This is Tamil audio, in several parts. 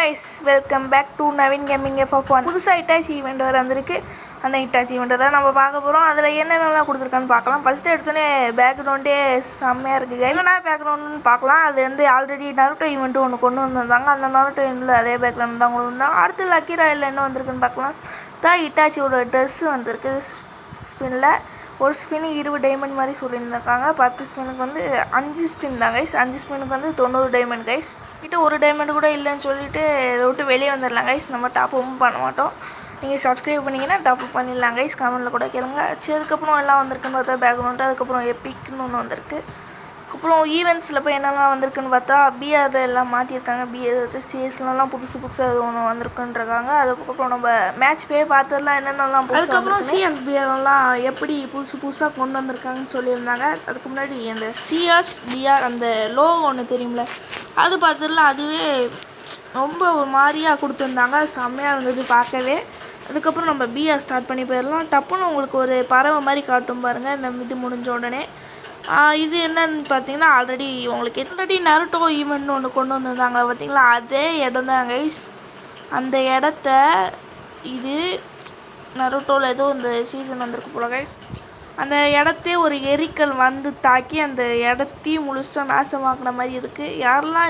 Guys welcome back to Naveen gaming FF1. புதுசாக இட்டாச்சி ஈவெண்ட் வேறு வந்திருக்கு. அந்த இட்டாச்சி ஈவெண்ட்டை தான் நம்ம பார்க்க போகிறோம். அதில் என்னென்னலாம் கொடுத்துருக்கான்னு பார்க்கலாம். ஃபஸ்ட்டு எடுத்தோடனே பேக்ரவுண்டே செம்மையாக இருக்குது. என்னென்ன பேக்ரவுண்டுன்னு பார்க்கலாம். அது வந்து ஆல்ரெடி நருட்டோ ஈவெண்ட்டு ஒன்று கொண்டு வந்திருந்தாங்க. அந்த நருட்டோ ஈவெண்ட்டில் அதே பேக்ரவுண்ட் தான் கொண்டு வந்தாங்க. அடுத்து லக்கி ராயில் என்ன வந்திருக்குன்னு பார்க்கலாம். தான் இட்டாச்சியோட ட்ரெஸ்ஸு வந்திருக்கு. ஸ்பின்னில் ஒரு ஸ்பின்னு 20 டைமண்ட் மாதிரி சொல்லியிருந்திருக்காங்க. 10 ஸ்பின்னுக்கு வந்து 5 ஸ்பின் தான் கைஸ். 5 ஸ்பின்னுக்கு வந்து 90 டைமண்ட் கைஸ். கிட்ட ஒரு டைமண்ட் கூட இல்லைன்னு சொல்லிட்டு இதை விட்டு வெளியே வந்துடலாம் கைஸ். நம்ம டாப்பும் பண்ண மாட்டோம். நீங்கள் சப்ஸ்கிரைப் பண்ணிங்கன்னா டாப் பண்ணிடலாம் கைஸ். கமெண்ட்டில் கூட கேளுங்க. சரி, அதுக்கப்புறம் எல்லாம் வந்திருக்குன்னு பார்த்தா பேக்ரவுண்டு. அதுக்கப்புறம் எப்பிக்னு ஒன்று வந்திருக்கு. அதுக்கப்புறம் ஈவெண்ட்ஸில் போய் என்னெல்லாம் வந்திருக்குன்னு பார்த்தா பிஆர் எல்லாம் மாற்றிருக்காங்க. பிஆர் சிஎஸ்லாம் புதுசாக அது ஒன்று வந்திருக்குன்றாங்க. அதுக்கப்புறம் நம்ம மேட்ச் போய் பார்த்ததுலாம் என்னென்னலாம். அதுக்கப்புறம் சிஎஸ்பிஆர்லாம் எப்படி புதுசாக கொண்டு வந்திருக்காங்கன்னு சொல்லியிருந்தாங்க. அதுக்கு முன்னாடி அந்த சிஎஸ்பிஆர் அந்த லோகோ ஒன்று தெரியும்ல, அது பார்த்ததுலாம் அதுவே ரொம்ப ஒரு மாதிரியாக கொடுத்துருந்தாங்க. செம்மையாக இருந்தது பார்க்கவே. அதுக்கப்புறம் நம்ம பிஆர் ஸ்டார்ட் பண்ணி போயிடலாம். டப்புன்னு உங்களுக்கு ஒரு பறவை மாதிரி காட்டும் பாருங்கள் இந்த இது முடிஞ்ச உடனே. இது என்னன்னு பார்த்தீங்கன்னா ஆல்ரெடி நருட்டோ ஈவெண்ட்னு ஒன்று கொண்டு வந்திருந்தாங்க பார்த்தீங்களா, அதே இடம் தான் கைஸ். அந்த இடத்த இது நருட்டோவில் ஏதோ இந்த சீசன் வந்திருக்கு போல கைஸ். அந்த இடத்தே ஒரு எரிக்கல் வந்து தாக்கி அந்த இடத்தையும் முழுசாக நாசமாக்குன மாதிரி இருக்குது. யாரெல்லாம்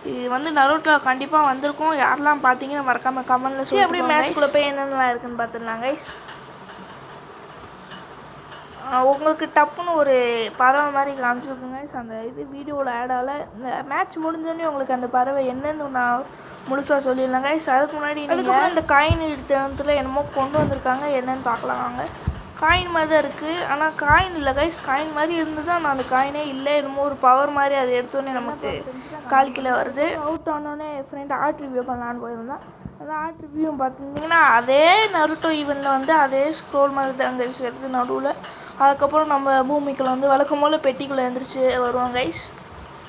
இது வந்து நருட்டோ கண்டிப்பாக வந்திருக்கும். யாரெல்லாம் பார்த்தீங்கன்னா மறக்காமல் கமெண்ட்டில் சொல்லி அப்படியே மேட்ச்குள்ளே போய் என்னென்னலாம் இருக்குன்னு பார்த்துடலாம் கைஸ். உங்களுக்கு டப்புன்னு ஒரு பறவை மாதிரி காமிச்சிருக்குங்க. அந்த இது வீடியோவில் ஆட் ஆகலை. இந்த மேட்ச் முடிஞ்சோடனே உங்களுக்கு அந்த பறவை என்னன்னு நான் முழுசாக சொல்லிடலாம் கைஸ். அதுக்கு முன்னாடி அதுக்கப்புறம் இந்த காயின் எடுத்த இடத்துல என்னமோ கொண்டு வந்திருக்காங்க. என்னென்னு பார்க்கலாம் வாங்க. காயின் மாதிரி தான் இருக்குது, ஆனால் காயின் இல்லை கைஸ். காயின் மாதிரி இருந்து தான் நான் அந்த காயினே இல்லை. என்னமோ ஒரு பவர் மாதிரி அதை எடுத்தோடனே நமக்கு கால் கிலோ வருது. அவுட் ஆனோடனே ஃப்ரெண்ட் ஆர்ட் ரிவ்யூ பண்ணலான்னு போயிருந்தேன். அந்த ஆர்ட் ரிவ்யூ பார்த்துருந்தீங்கன்னா அதே நருட்டோ ஈவெண்ட்டில் வந்து அதே ஸ்க்ரோல் மாதிரி தான் அங்கே எடுத்து நடுவில். அதுக்கப்புறம் நம்ம பூமிக்குள்ளே வந்து வழக்கம் போல் பெட்டிக்குள்ளே எழுந்திரிச்சு வருவோம் கைஸ்.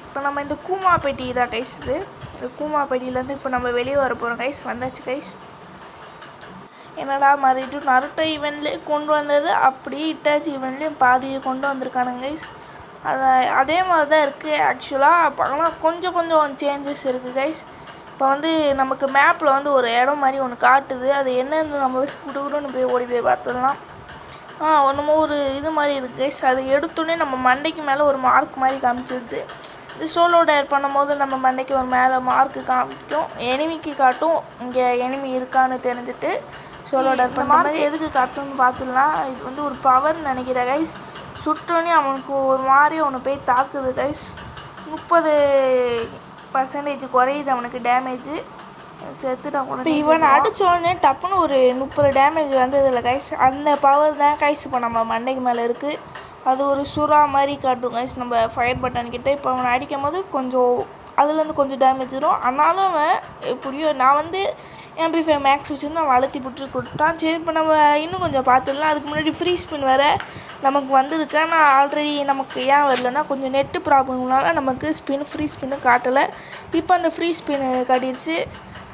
இப்போ நம்ம இந்த கூமா பெட்டி தான் கைஸ். இந்த கூமா பெட்டியிலேருந்து இப்போ நம்ம வெளியே வர போகிறோம் கைஸ். வந்தாச்சு கைஸ். என்னடா மறுபடியும் நருட்டோ ஈவெண்ட்லேயே கொண்டு வந்தது அப்படியே இட்டாச்சி ஈவெண்ட்லேயும் பாதியை கொண்டு வந்திருக்கானுங்க கைஸ். அதே மாதிரி தான் இருக்குது ஆக்சுவலாக. ஆனால் கொஞ்சம் சேஞ்சஸ் இருக்குது கைஸ். இப்போ வந்து நமக்கு மேப்பில் வந்து ஒரு இடம் மாதிரி ஒன்று காட்டுது. அது என்னென்னு நம்ம புட்டுன்னு போய் ஓடி போய் பார்த்துடலாம். ஒன்றுமோ ஒரு இது மாதிரி இருக்குது கைஸ். அது எடுத்தோடனே நம்ம மண்டைக்கு மேலே ஒரு மார்க் மாதிரி காமிச்சிருது. இது சோலோ டயர் பண்ணும்போது நம்ம மண்டைக்கு ஒரு மேலே மார்க்கு காமிக்கும், எனிமிக்கு காட்டும். இங்கே எனிமி இருக்கான்னு தெரிஞ்சுட்டு சோலோ டயர் பண்ண மாதிரி எதுக்கு காட்டும்னு பார்த்துடலாம். இது வந்து ஒரு பவர்னு நினைக்கிறேன் கைஸ். சுட்டோன்னே அவனுக்கு ஒரு மாதிரி ஒன்று போய் தாக்குது கைஸ். 30% குறையுது அவனுக்கு டேமேஜு. செத்துட்டான் கூட. இப்போ இவன் அடித்தோடனே டப்புன்னு ஒரு 30 டேமேஜ் வந்ததில்லை கைஸ். அந்த பவர் தான் கைஸ் இப்போ நம்ம மண்டைக்கு மேலே இருக்குது. அது ஒரு சுறா மாதிரி காட்டும் கைஸ் நம்ம ஃபயர் பட்டன் கிட்டே. இப்போ அவனை அடிக்கும் போது கொஞ்சம் அதுலேருந்து கொஞ்சம் டேமேஜ் வரும். ஆனாலும் அவன் எப்படியோ நான் வந்து MP5 மேக்ஸ் வச்சுருந்து அவன் அழுத்தி புட்டு கொடுத்தான். சரி, இப்போ நம்ம இன்னும் கொஞ்சம் பார்த்துடலாம். அதுக்கு முன்னாடி ஃப்ரீ ஸ்பின் வேறு நமக்கு வந்திருக்கு. ஆனால் ஆல்ரெடி நமக்கு ஏன் வரலன்னா கொஞ்சம் நெட்டு ப்ராப்ளம்னால நமக்கு ஃப்ரீ ஸ்பின்னு காட்டலை. இப்போ அந்த ஃப்ரீ ஸ்பின் காட்டிடுச்சு.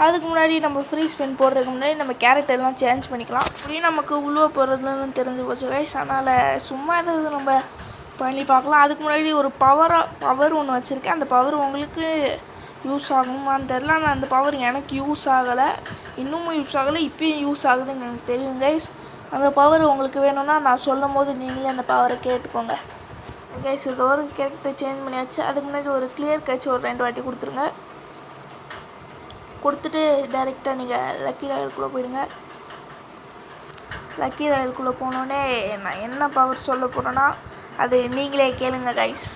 அதுக்கு முன்னாடி நம்ம ஃப்ரீ ஸ்பின் போடுறதுக்கு முன்னாடி நம்ம கேரக்டர்லாம் சேஞ்ச் பண்ணிக்கலாம். அப்படியும் நமக்கு உழுவ போகிறதுலன்னு தெரிஞ்சு போச்சு கைஸ். அதனால் சும்மா எதாவது நம்ம பண்ணி பார்க்கலாம். அதுக்கு முன்னாடி ஒரு பவர் ஒன்று வச்சுருக்கேன். அந்த பவர் உங்களுக்கு யூஸ் ஆகுமான்னு தெரில. ஆனால் அந்த பவர் எனக்கு யூஸ் ஆகலை, இன்னமும் யூஸ் ஆகலை, இப்போயும் யூஸ் ஆகுதுன்னு எனக்கு தெரியும் கைஸ். அந்த பவர் உங்களுக்கு வேணும்னா நான் சொல்லும் போது நீங்களே அந்த பவரை கேட்டுக்கோங்க கைஸ். இது ஒரு கேரக்டர் சேஞ்ச் பண்ணியாச்சு. அதுக்கு முன்னாடி ஒரு கிளியர் கேட்ச் ஒரு 2 வாட்டி கொடுத்துருங்க. கொடுத்துட்டு டைரெக்டாக நீங்கள் லக்கி ராயலுக்குள்ளே போயிடுங்க. லக்கி ராயலுக்குள்ளே போனோடனே நான் என்ன பவர் சொல்ல போகிறேன்னா அது நீங்களே கேளுங்க கைஸ்.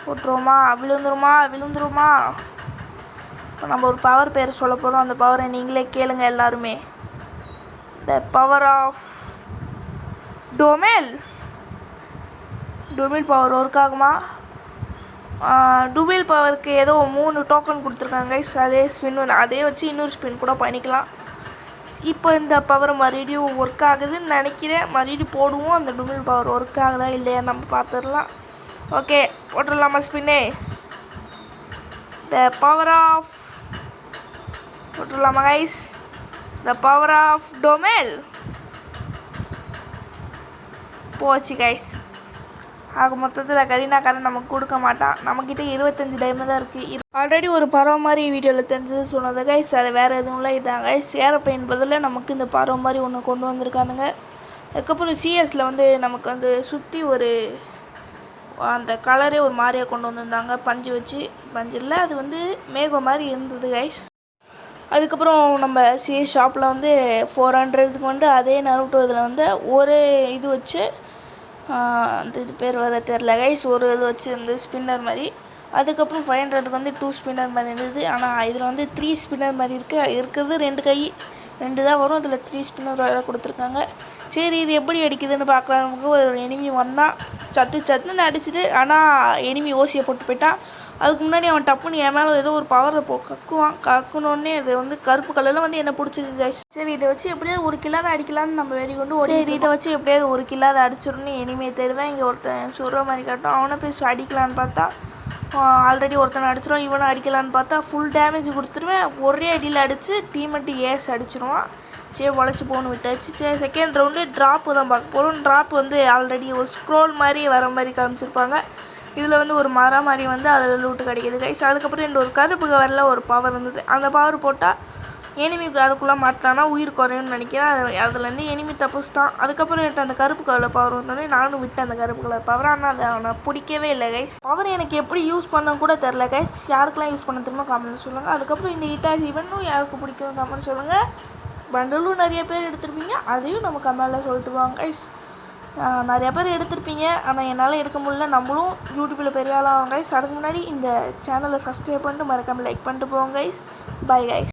போட்டுருவோமா? விழுந்துருமா? இப்போ நம்ம ஒரு பவர் பேர் சொல்ல போகிறோம். அந்த பவரை நீங்களே கேளுங்க எல்லாருமே. த பவர் ஆஃப் டொமேல் பவர் ஒர்க் ஆகுமா? டுபேல் பவருக்கு ஏதோ 3 டோக்கன் கொடுத்துருக்காங்க கைஸ். அதே ஸ்பின் அதே வச்சு இன்னொரு ஸ்பின் கூட பண்ணிக்கலாம். இப்போ இந்த பவர் மறுபடியும் ஒர்க் ஆகுதுன்னு நினைக்கிறேன். மறுபடியும் போடுவோம். அந்த டுபேல் பவர் ஒர்க் ஆகுதா இல்லையா நம்ம பார்த்துடலாம். ஓகே, போட்டுடலாமா ஸ்பின்னே? த பவர் ஆஃப் போட்டுடலாமா கைஸ்? த பவர் ஆஃப் டொமேல் போச்சு கைஸ். ஆக மொத்தத்தில் கரீனாக்காரன் நமக்கு கொடுக்க மாட்டான். நம்மக்கிட்ட 25 டைமண்ட் தான் இருக்குது. ஆல்ரெடி ஒரு பறவை மாதிரி வீடியோவில் தெரிஞ்சது சொன்னது கைஸ். அது வேறு எதுவும் இல்லை, இதான் கைஸ். ஏரோப்ளேன் பதில் நமக்கு இந்த பறவை மாதிரி ஒன்று கொண்டு வந்திருக்கானுங்க. அதுக்கப்புறம் சிஎஸில் வந்து நமக்கு வந்து சுற்றி ஒரு அந்த கலரே ஒரு மாதிரியாக கொண்டு வந்திருந்தாங்க, பஞ்சு வச்சு. பஞ்சு இல்லை, அது வந்து மேகம் மாதிரி இருந்தது கைஸ். அதுக்கப்புறம் நம்ம சிஎஸ் ஷாப்பில் வந்து 400க்கு வந்து அதே நருட்டோ இதில் வந்து ஒரு இது வச்சு அந்த இது பேர் வர தெரில கைஸ், ஒரு இது வச்சு இருந்தது ஸ்பின்னர் மாதிரி. அதுக்கப்புறம் 500க்கு வந்து 2 ஸ்பின்னர் மாதிரி இருந்தது. ஆனால் இதில் வந்து 3 ஸ்பின்னர் மாதிரி இருக்கிறது 2 கை 2 தான் வரும். இதில் 3 ஸ்பின்னர் வேறு கொடுத்துருக்காங்க. சரி, இது எப்படி அடிக்குதுன்னு பார்க்கலாம்னு ஒரு எனிமி வந்தான். சத்துன்னு அடிச்சுது. ஆனால் எனிமி ஓசியை போட்டு போயிட்டான். அதுக்கு முன்னாடி அவன் டப்புன்னு என் மேலே ஏதோ ஒரு பவரை கக்குனோடனே இது வந்து கருப்பு கலரில் வந்து என்ன பிடிச்சிருக்கு கைஸ். சரி, இதை வச்சு எப்படியாவது ஒரு கில்லாத அடிக்கலான்னு நம்ம வெறி கொண்டு சரி, இதை வச்சு எப்படியாவது ஒரு கில்லாத அடிச்சிடணும்னு எனிமையை தேடுவேன். இங்கே ஒருத்தன் சுடுற மாதிரி காட்டும். அவனை போய் அடிக்கலான்னு பார்த்தா ஆல்ரெடி ஒருத்தனை அடிச்சிடும். இவனை அடிக்கலான்னு பார்த்தா ஃபுல் டேமேஜ் கொடுத்துருவேன். ஒரே அடியில் அடித்து டீமெட்டு ஏஸ் அடிச்சிடுவான். சரி, உழைச்சி போகணும் விட்டாச்சு. சரி, செகண்ட் ரவுண்டு ட்ராப்பு தான் பார்க்க போகிறோம். ட்ராப் வந்து ஆல்ரெடி ஒரு ஸ்க்ரோல் மாதிரி வர மாதிரி காமிச்சிருப்பாங்க. இதில் வந்து ஒரு மரம் மாதிரி வந்து அதில் லூட்டு கிடைக்கிது கைஸ். அதுக்கப்புறம் இந்த ஒரு கருப்பு கவரில் ஒரு பவர் இருந்தது. அந்த பவர் போட்டால் எனிமிக்கு அதுக்குள்ளே மாட்டானா உயிர் குறையும்னு நினைக்கிறேன். அதுலேருந்து எனிமி தப்புச்சுட்டான். அதுக்கப்புறம் என்கிட்ட அந்த கருப்பு கலர் பவர் வந்தோடனே நானும் விட்டேன் அந்த கருப்பு கலர் பவர். ஆனால் அதை அவனை பிடிக்கவே இல்லை கைஸ். பவர் எனக்கு எப்படி யூஸ் பண்ண கூட தெரில கைஸ். யாருக்கெல்லாம் யூஸ் பண்ண தெரியுமோ கமெண்ட் சொல்லுங்கள். அதுக்கப்புறம் இந்த இட்டாச்சி இவனும் யாருக்கு பிடிக்கும் கமெண்ட் சொல்லுங்கள். பண்டலும் நிறைய பேர் எடுத்துருப்பீங்க, அதையும் நம்ம கமெண்டில் சொல்லிட்டு வாங்க கைஸ். நிறையா பேர் எடுத்திருப்பீங்க, ஆனால் என்னால் எடுக்க முடியல. நம்மளும் யூடியூப்பில் பெரிய ஆளாகும் கைஸ். அதுக்கு முன்னாடி இந்த சேனலை சப்ஸ்கிரைப் பண்ணிட்டு மறக்காமல் லைக் பண்ணிட்டு போவோம் கைஸ். Bye guys.